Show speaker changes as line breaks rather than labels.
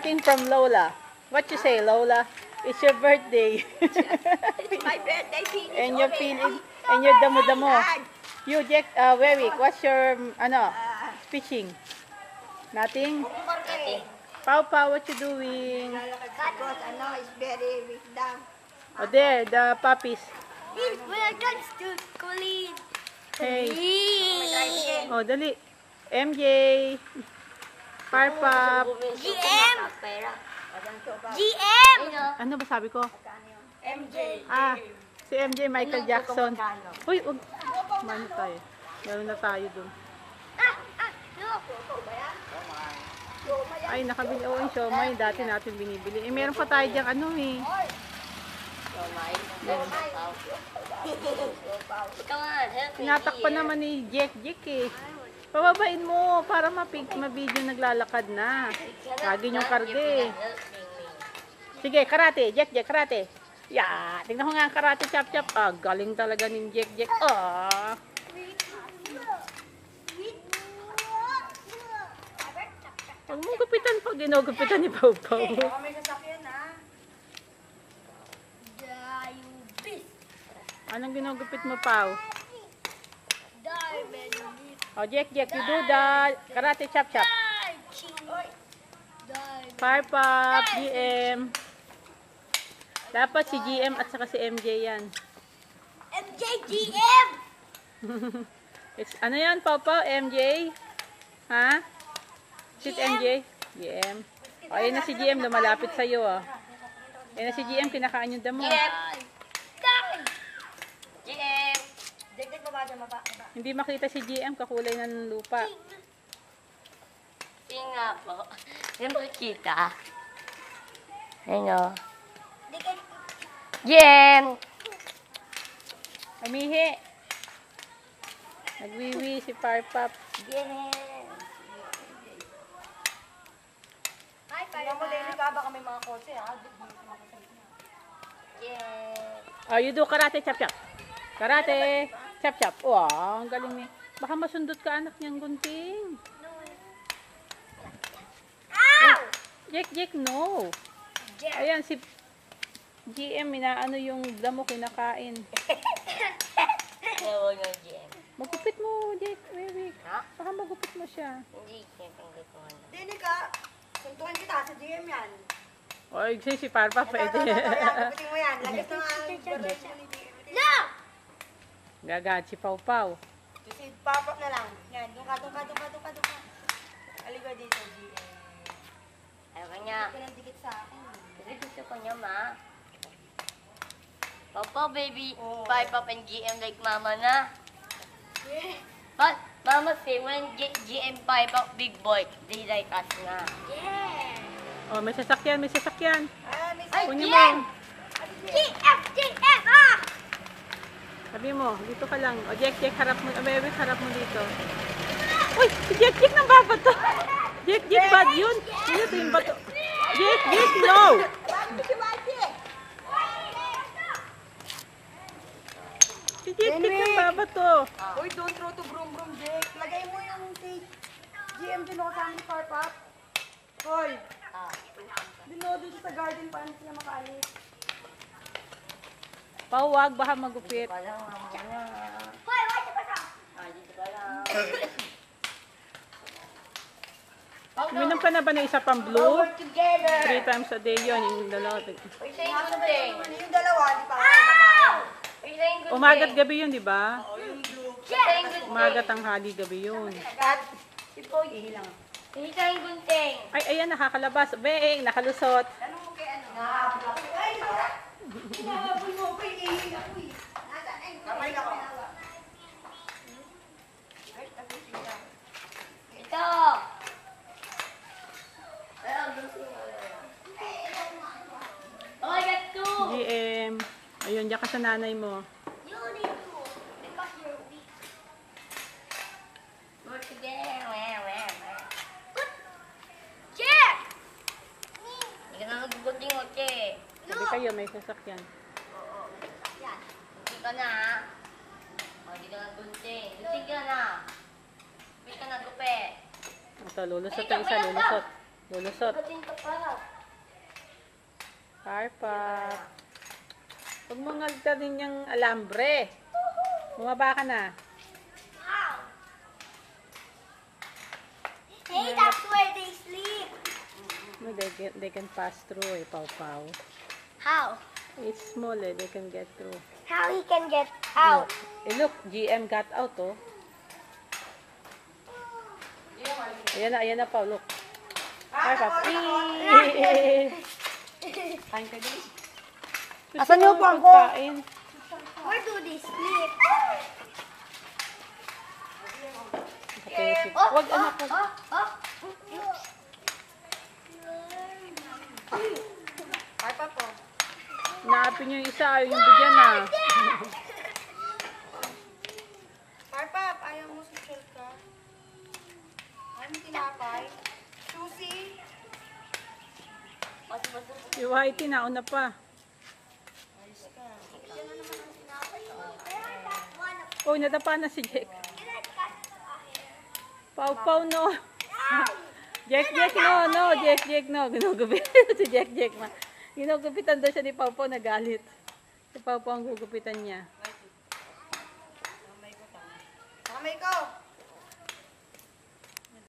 From Lola. What you say, Lola? It's your birthday.
It's my birthday, Penis.
And you're feeling, and you're damo-damo. You, Jack, Wewick, what's your, fishing? Nothing?
Nothing.
Pau Pau, what you doing?
Because it's very weak down.
Oh, there, the puppies.
We are done to clean.
Hey. Oh, dali. MJ. Parpap.
GM! GM!
Ano ba sabi ko?
MJ.
Si MJ Michael Jackson. Uy, mano tayo. Meron na tayo dun. Ay, nakabili ako yung siomay. Dati natin binibili. Eh, meron pa tayo diyang Tinatakpan naman ni Jack eh. Pababain mo para mabidyo naglalakad na. Lagi yung karde. Sige, karate. Jack, karate. Yeah, tingnan ko nga ang karate chop. Galing talaga ni Jack. Huwag mong gupitan pag ginugupitan ni Pau Pau.
May sasakyan
Anong ginugupit mo, Pau? Oh, Jack, you do the karate chop. Parpap, GM. Dapat si GM at saka si MJ yan.
MJ, GM!
Ano yan, Pau Pau? MJ? Ha? Sit MJ? GM. O, ayun na si GM, lumalapit sa'yo, oh. Ayun na si GM, kinakain yung damo.
GM!
Hindi makita si GM, kakulay ng lupa.
Hindi nga po. Hindi makikita. Ayun o. GM!
Amihi. Nagwiwi si Parpap.
GM!
Tingnan mo, Lenny, ka baka may mga kotse, ha?
GM!
Oh, you do karate chop. Karate chop. Wow, ang galing ni. Baka masundot ka anak niyang gunting.
Ow!
Jack, no. Ayan, si GM, inaano yung damo kinakain.
Ewan nga, GM.
Magupit mo, Jack. Wewick.
Ha?
Baka magupit mo siya.
Hindi, kinatanggal ko nga.
Lenny ka, suntukan kita sa GM yan.
O, si Parpa pwede.
Gupitin mo yan. Lagis na nga ang baril ni GM.
No!
Gagad si Pau Pau.
Si Papap na lang. Yan, doon ka. Aliga dito, GM.
Ayaw ka niya.
Hindi ka nang dikit sa akin.
Kasi gusto ko niya, ma. Papa, baby.
Oh.
Pipe up and GM like mama na. But mama say when GM pipe up big boy, they like us na. Yeah.
Oh, may sasakyan.
Ay,
Kunin
GM!
mo.
GM! Ah!
Sabi mo, dito ka lang. O, Jack, harap mo. Wewick, harap mo dito. Uy, si Jack, nang babato. Jack, bad yun. Sino ito yung bato? Jack, no! Si Jack, nang babato.
Uy, don't throw to brum, Jake. Lagay mo yung si GM din ako sa amin, Papap. Hoy, dinodo siya sa garden paano siya makaalis.
Pauwag, baka magupit.
Wala, mama na. Dito ka lang.
Uminom ka na ba ng isa pang blue?
Work together.
3 times a day yun, yung dalawa.
Uy, saying good thing.
Yung dalawa, di pa ako nakakain.
Uy, saying good thing.
Umagat gabi yun, di ba?
O, yung blue.
Saying good thing.
Umagat tanghali gabi yun.
At, si Poy, ihilang.
Uy, saying good thing.
Ay, ayan, nakakalabas. Beeng, nakalusot.
Tanong mo kay ano? Nahabol ako. Ay, Nora! Nahabol mo ko, ihiling ako eh. Kapalik ako.
Ito. Oh, I got two.
GM. Ayun, diyan ka sa nanay mo.
You need two. Because you're weak. Work together. Jack! Hindi ka na nagbubuting mo, Che.
Sabi kayo, may sasakyan.
Hindi ka na, ha? Hindi ka na gunting. Gunting ka na. Hindi ka na gupit.
Ito, lulusot ang isa, lulusot. Lulusot.
Gatin ka para.
Parpap. Huwag mo ngagtanin yung alambre. Bumaba ka na.
Hey, that's where they sleep.
No, they can pass through eh, Pau-Pau.
How?
It's small eh, they can get through.
How he can get out?
Eh look, GM got out oh. Ayan na Pau, look. Parpap. Kain ka din.
Asan yung
Gusto mo
pangko?
pagkain?
Where do they sleep?
Kapesip. Huwag anak ko.
Parpap po.
Naapin niyo yung isa, ayaw yung bigyan na.
Parpap, ayaw mo sa chill ka. Ayaw mo tinapay. Susie.
Si Whitey, nauna pa. Oh, nadapa na si Jack. Pau-Pau, no. Jack, no. Jack, no. Ginugupit si Jack, ma. Ginugupitan daw siya ni Pau-Pau, nagalit. Si Pau-Pau ang gugupitan niya.
Kamay ko.